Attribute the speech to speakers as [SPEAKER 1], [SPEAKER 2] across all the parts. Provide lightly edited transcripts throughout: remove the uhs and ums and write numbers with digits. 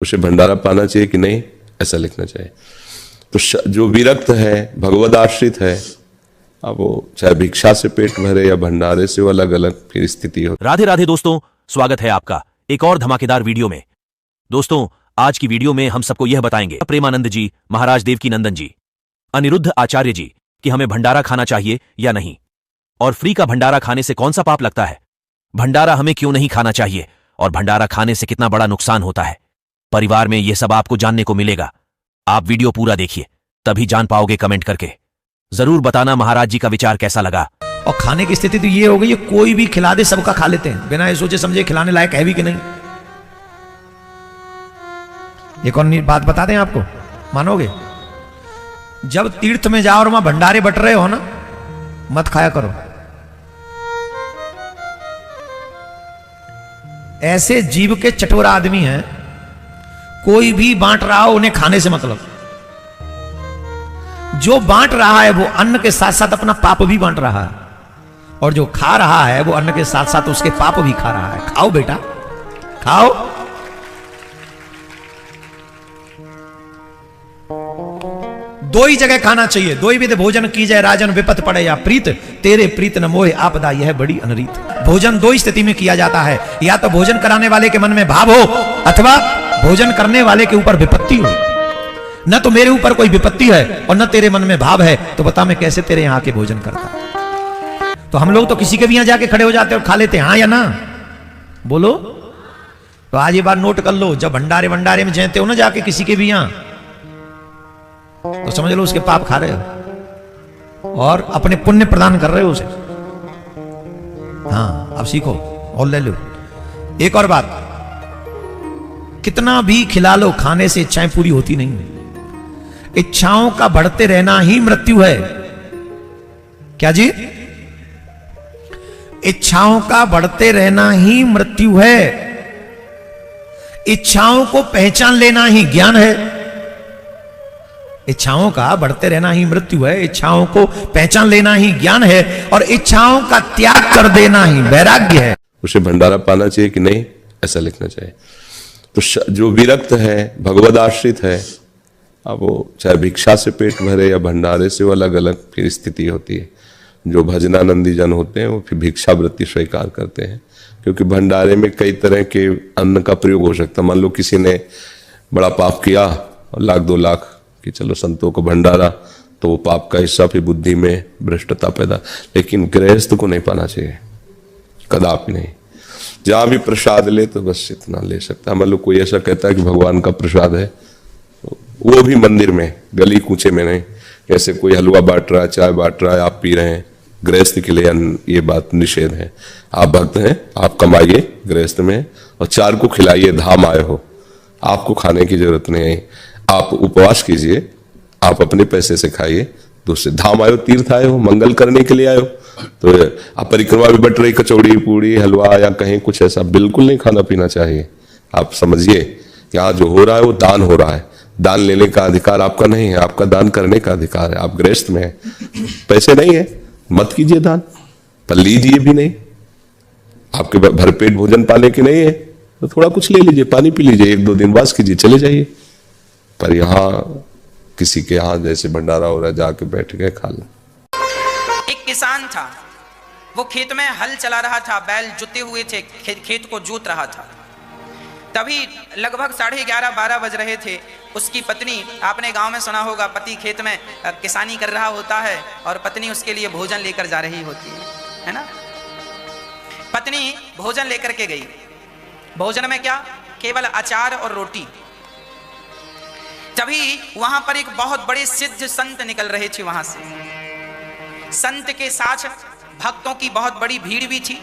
[SPEAKER 1] उसे भंडारा पाना चाहिए कि नहीं, ऐसा लिखना चाहिए। तो जो विरक्त है, भगवद आश्रित है, अब वो चाहे भिक्षा से पेट भरे या भंडारे से, वो अलग अलग फिर स्थिति हो।
[SPEAKER 2] राधे राधे दोस्तों, स्वागत है आपका एक और धमाकेदार वीडियो में। दोस्तों, आज की वीडियो में हम सबको यह बताएंगे प्रेमानंद जी, महाराज देवकीनंदन जी, अनिरुद्ध आचार्य जी कि हमें भंडारा खाना चाहिए या नहीं, और फ्री का भंडारा खाने से कौन सा पाप लगता है, भंडारा हमें क्यों नहीं खाना चाहिए, और भंडारा खाने से कितना बड़ा नुकसान होता है परिवार में, यह सब आपको जानने को मिलेगा। आप वीडियो पूरा देखिए, तभी जान पाओगे। कमेंट करके जरूर बताना महाराज जी का विचार कैसा लगा।
[SPEAKER 3] और खाने की स्थिति तो ये हो गई है, कोई भी खिला दे सबका खा लेते हैं, बिना ये सोचे समझे खिलाने लायक है भी कि नहीं। एक और बात बता दें आपको, मानोगे? जब तीर्थ में जाओ और वहां भंडारे बट रहे हो ना, मत खाया करो। ऐसे जीव के चटोरा आदमी हैं, कोई भी बांट रहा हो उन्हें खाने से मतलब। जो बांट रहा है वो अन्न के साथ साथ अपना पाप भी बांट रहा है, और जो खा रहा है वो अन्न के साथ साथ उसके पाप भी खा रहा है। खाओ बेटा, खाओ। दो ही जगह खाना चाहिए। दो ही विध भोजन की जाए, राजन विपत पड़े या प्रीत, तेरे प्रीत न मोहे आपदा यह बड़ी अनरीत। भोजन दो ही स्थिति में किया जाता है, या तो भोजन कराने वाले के मन में भाव हो, अथवा भोजन करने वाले के ऊपर विपत्ति हो। न तो मेरे ऊपर कोई विपत्ति है और न तेरे मन में भाव है, तो बता मैं कैसे तेरे यहां के भोजन करता। तो हम लोग तो किसी के भी यहां जाके खड़े हो जाते और खा लेते हैं, हाँ या ना? बोलो। तो आज ये बात नोट कर लो, जब भंडारे में जैते हो ना जाके किसी के भी यहां, तो समझ लो उसके पाप खा रहे हो और अपने पुण्य प्रदान कर रहे हो उसे। हाँ, अब सीखो और ले लो। एक और बात, कितना भी खिला लो, खाने से इच्छाएं पूरी होती नहीं। इच्छाओं का बढ़ते रहना ही मृत्यु है। क्या जी? इच्छाओं का बढ़ते रहना ही मृत्यु है। इच्छाओं को पहचान लेना ही ज्ञान है। इच्छाओं का बढ़ते रहना ही मृत्यु है, इच्छाओं को पहचान लेना ही ज्ञान है, और इच्छाओं का त्याग कर देना ही वैराग्य है।
[SPEAKER 1] उसे भंडारा पाना चाहिए कि नहीं, ऐसा लिखना चाहिए। तो जो विरक्त है, भगवद आश्रित है, अब वो चाहे भिक्षा से पेट भरे या भंडारे से, वो अलग अलग फिर स्थिति होती है। जो भजनानंदी जन होते हैं वो फिर भिक्षा वृत्ति स्वीकार करते हैं, क्योंकि भंडारे में कई तरह के अन्न का प्रयोग हो सकता है। मान लो किसी ने बड़ा पाप किया और 1-2 लाख कि चलो संतों को भंडारा, तो वो पाप का हिस्सा फिर बुद्धि में भ्रष्टता पैदा। लेकिन गृहस्थ को नहीं पाना चाहिए, कदापि नहीं। जहां भी प्रसाद ले तो बस इतना ले सकता है। मान लो कोई ऐसा कहता है कि भगवान का प्रसाद है, वो भी मंदिर में, गली कूचे में नहीं। जैसे कोई हलवा बांट रहा है, चाय बांट रहा है, आप पी रहे हैं, गृहस्थ के लिए ये बात निषेध है। आप भक्त हैं, आप कमाइए गृहस्थ में और 4 को खिलाइए। धाम आए हो, आपको खाने की जरूरत नहीं है। आप उपवास कीजिए, आप अपने पैसे से खाइए। दूसरे धाम आयो, तीर्थ आए हो, मंगल करने के लिए आए हो, तो आप परिक्रमा भी बट रही, कचौड़ी पूड़ी हलवा या कहीं कुछ ऐसा बिल्कुल नहीं खाना पीना चाहिए। आप समझिए, यहाँ जो हो रहा है वो दान हो रहा है। दान लेने का अधिकार आपका नहीं है, आपका दान करने का अधिकार है। आप गृहस्थ में हैं, पैसे नहीं है, मत कीजिए दान, पर लीजिए भी नहीं। आपके भरपेट भोजन पाने की नहीं है तो थोड़ा कुछ ले लीजिए, पानी पी लीजिए, 1-2 दिन वास कीजिए, चले जाइए। पर यहाँ किसी के यहाँ जैसे भंडारा हो रहा है, जाके बैठ गए खा लो।
[SPEAKER 4] एक किसान था, वो खेत में हल चला रहा था, बैल जुते हुए थे, खेत को जोत रहा था। तभी लगभग 11:30-12 बज रहे थे। उसकी पत्नी, आपने गांव में सुना होगा, पति खेत में किसानी कर रहा होता है और पत्नी उसके लिए भोजन लेकर जा रही होती है ना। पत्नी भोजन लेकर के गई। भोजन में क्या? केवल अचार और रोटी। तभी वहां पर एक बहुत बड़े सिद्ध संत निकल रहे थे वहां से। संत के साथ भक्तों की बहुत बड़ी भीड़ भी थी।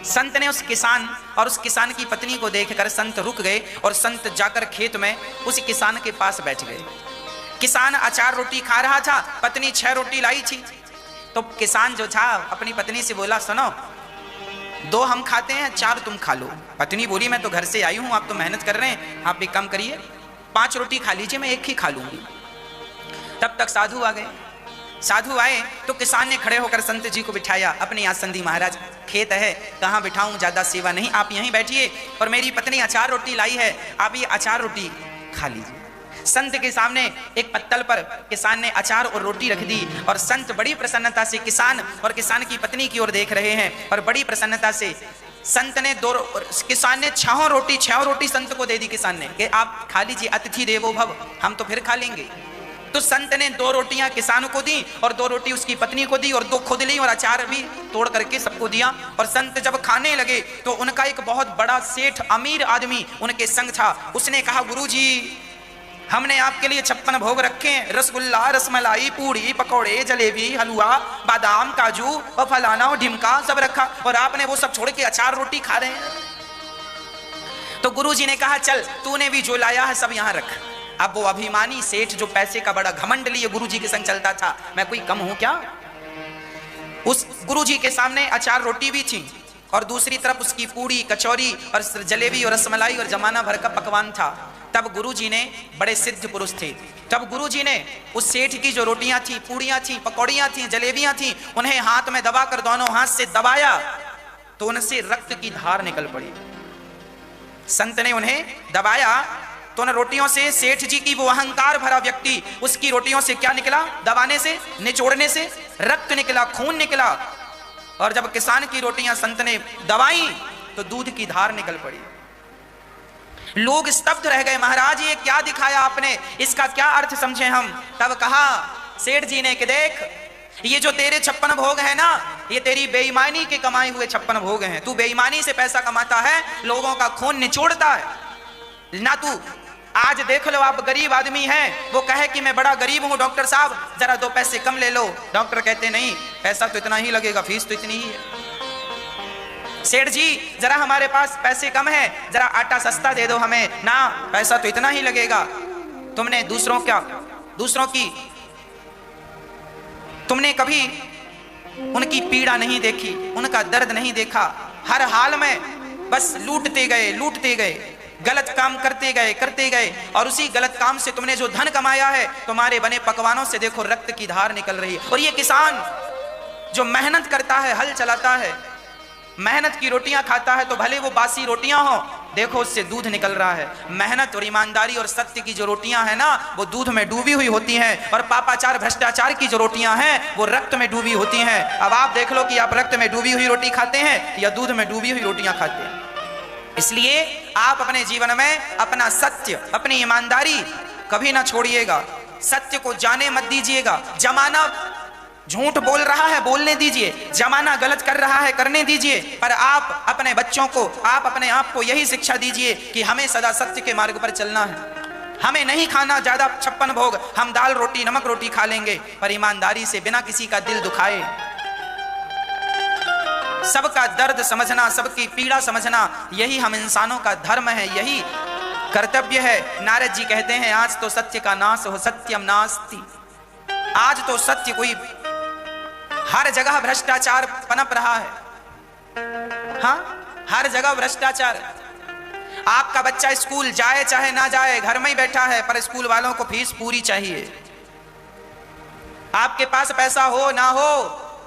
[SPEAKER 4] संत ने उस किसान और उस किसान की पत्नी को देखकर संत रुक गए और संत जाकर खेत में उस किसान के पास बैठ गए। किसान अचार रोटी खा रहा था, पत्नी 6 रोटी लाई थी। तो किसान जो था अपनी पत्नी से बोला, सुनो, 2 हम खाते हैं, 4 तुम खा लो। पत्नी बोली, मैं तो घर से आई हूं, आप तो मेहनत कर रहे हैं, आप एक काम करिए, 5 रोटी खा लीजिए, मैं 1 ही खा लूंगी। तब तक साधु आ गए। साधु आए तो किसान ने खड़े होकर संत जी को बिठाया अपने आसन दी। महाराज खेत है, कहाँ बिठाऊं, ज्यादा सेवा नहीं, आप यहीं बैठिए और मेरी पत्नी अचार रोटी लाई है, आप ये अचार रोटी खा लीजिए। संत के सामने एक पत्तल पर किसान ने अचार और रोटी रख दी और संत बड़ी प्रसन्नता से किसान और किसान की पत्नी की ओर देख रहे हैं और बड़ी प्रसन्नता से संत ने किसान ने 6 रोटी संत को दे दी। किसान ने कि आप खा लीजिए, अतिथि देवो भव, हम तो फिर खा लेंगे। तो संत ने 2 रोटियां किसान को दी और 2 रोटी उसकी पत्नी को दी और 2 खुद ली और अचार भी तोड़ करके सबको दिया। और संत जब खाने लगे तो उनका एक बहुत बड़ा सेठ अमीर आदमी उनके संग था। उसने कहा, गुरुजी हमने आपके लिए 56 भोग रखे हैं, रसगुल्ला, रसमलाई, पूड़ी, पकौड़े, जलेबी, हलवा, बादाम, काजू और फलाना और ढिमका सब रखा और आपने वो सब छोड़ के अचार रोटी खा रहे हैं। तो गुरुजी ने कहा, चल तूने भी जो लाया है सब यहां रख। अब वो अभिमानी सेठ जो पैसे का बड़ा घमंड लिए गुरुजी के संग चलता था, मैं कोई कम हूं क्या? उस गुरुजी के सामने अचार रोटी भी थी और दूसरी तरफ उसकी पूड़ी, कचौरी और जलेबी और रसमलाई और जमाना भर का पकवान था। तब गुरुजी ने, बड़े सिद्ध पुरुष थे, तब गुरुजी ने उस सेठ की जो रोटियां थी, पूड़ियां थी, पकौड़ियां थी, जलेबियां थी, उन्हें हाथ में दबाकर दोनों हाथ से दबाया तो उनसे रक्त की धार निकल पड़ी। संत ने उन्हें दबाया तो उन रोटियों से सेठ जी की वो अहंकार भरा व्यक्ति, उसकी रोटियों से क्या निकला? दबाने से, निचोड़ने से रक्त निकला, खून निकला। और जब किसान की रोटियां संत ने दबाई तो दूध की धार निकल पड़ी। लोग स्तब्ध रह गए, महाराज ये क्या दिखाया आपने, इसका क्या अर्थ समझे हम? तब कहा सेठ जी ने कि देख, ये जो तेरे 56 भोग है ना, ये तेरी बेईमानी के कमाए हुए 56 भोग हैं। तू बेईमानी से पैसा कमाता है, लोगों का खून निचोड़ता है ना। तू आज देख लो, आप गरीब आदमी हैं, वो कहे कि मैं बड़ा गरीब हूं, डॉक्टर साहब जरा 2 पैसे कम ले लो। डॉक्टर कहते नहीं, पैसा तो इतना ही लगेगा, फीस तो इतनी ही है। सेठ जी जरा हमारे पास पैसे कम है, जरा आटा सस्ता दे दो हमें ना, पैसा तो इतना ही लगेगा। तुमने तुमने कभी उनकी पीड़ा नहीं देखी, उनका दर्द नहीं देखा। हर हाल में बस लूटते गए, गलत काम करते गए और उसी गलत काम से तुमने जो धन कमाया है, तुम्हारे बने पकवानों से देखो रक्त की धार निकल रही है। और ये किसान जो मेहनत करता है, हल चलाता है, मेहनत की रोटियां खाता है, तो भले वो बासी रोटियां हो, देखो उससे दूध निकल रहा है। मेहनत और ईमानदारी और सत्य की जो रोटियां हैं ना, वो दूध में डूबी हुई होती हैं, और पापाचार भ्रष्टाचार की जो रोटियां हैं वो रक्त में डूबी होती हैं। अब आप देख लो कि आप रक्त में डूबी हुई रोटी खाते हैं या दूध में डूबी हुई रोटियां खाते हैं। इसलिए आप अपने जीवन में अपना सत्य, अपनी ईमानदारी कभी ना छोड़िएगा। सत्य को जाने मत दीजिएगा। जमाना झूठ बोल रहा है, बोलने दीजिए। जमाना गलत कर रहा है, करने दीजिए। पर आप अपने बच्चों को, आप अपने आप को यही शिक्षा दीजिए कि हमें सदा सत्य के मार्ग पर चलना है। हमें नहीं खाना ज्यादा 56 भोग, हम दाल रोटी, नमक रोटी खा लेंगे, पर ईमानदारी से, बिना किसी का दिल दुखाए, सबका दर्द समझना, सबकी पीड़ा समझना, यही हम इंसानों का धर्म है, यही कर्तव्य है। नारद जी कहते हैं, आज तो सत्य का नाश हो, सत्यम नास्ति। आज तो सत्य कोई, हर जगह भ्रष्टाचार पनप रहा है। हाँ, हर जगह भ्रष्टाचार। आपका बच्चा स्कूल जाए चाहे ना जाए, घर में ही बैठा है, पर स्कूल वालों को फीस पूरी चाहिए। आपके पास पैसा हो ना हो,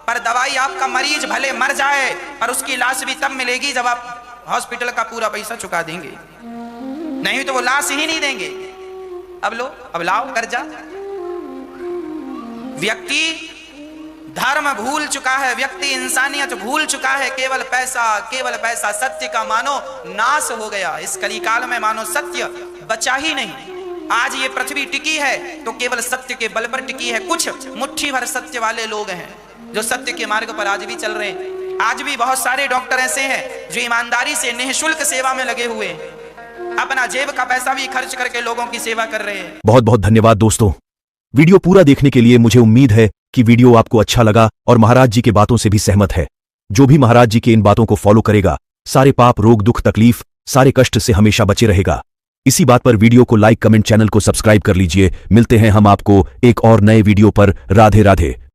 [SPEAKER 4] पर दवाई, आपका मरीज भले मर जाए, पर उसकी लाश भी तब मिलेगी जब आप हॉस्पिटल का पूरा पैसा चुका देंगे, नहीं तो वो लाश ही नहीं देंगे। अब लो, अब लाओ कर्जा। व्यक्ति धर्म भूल चुका है, व्यक्ति इंसानियत भूल चुका है। केवल पैसा, सत्य का मानो नाश हो गया। इस कलिकाल में मानो सत्य बचा ही नहीं। आज ये पृथ्वी टिकी है तो केवल सत्य के बल पर टिकी है। कुछ मुट्ठी भर सत्य वाले लोग हैं जो सत्य के मार्ग पर आज भी चल रहे हैं। आज भी बहुत सारे डॉक्टर ऐसे हैं जो ईमानदारी से निःशुल्क सेवा में लगे हुए हैं, अपना जेब का पैसा भी खर्च करके लोगों की सेवा कर रहे हैं।
[SPEAKER 2] बहुत बहुत धन्यवाद दोस्तों, वीडियो पूरा देखने के लिए। मुझे उम्मीद है कि वीडियो आपको अच्छा लगा और महाराज जी के बातों से भी सहमत है। जो भी महाराज जी के इन बातों को फॉलो करेगा, सारे पाप, रोग, दुख, तकलीफ, सारे कष्ट से हमेशा बचे रहेगा। इसी बात पर वीडियो को लाइक, कमेंट, चैनल को सब्सक्राइब कर लीजिए। मिलते हैं हम आपको एक और नए वीडियो पर। राधे राधे।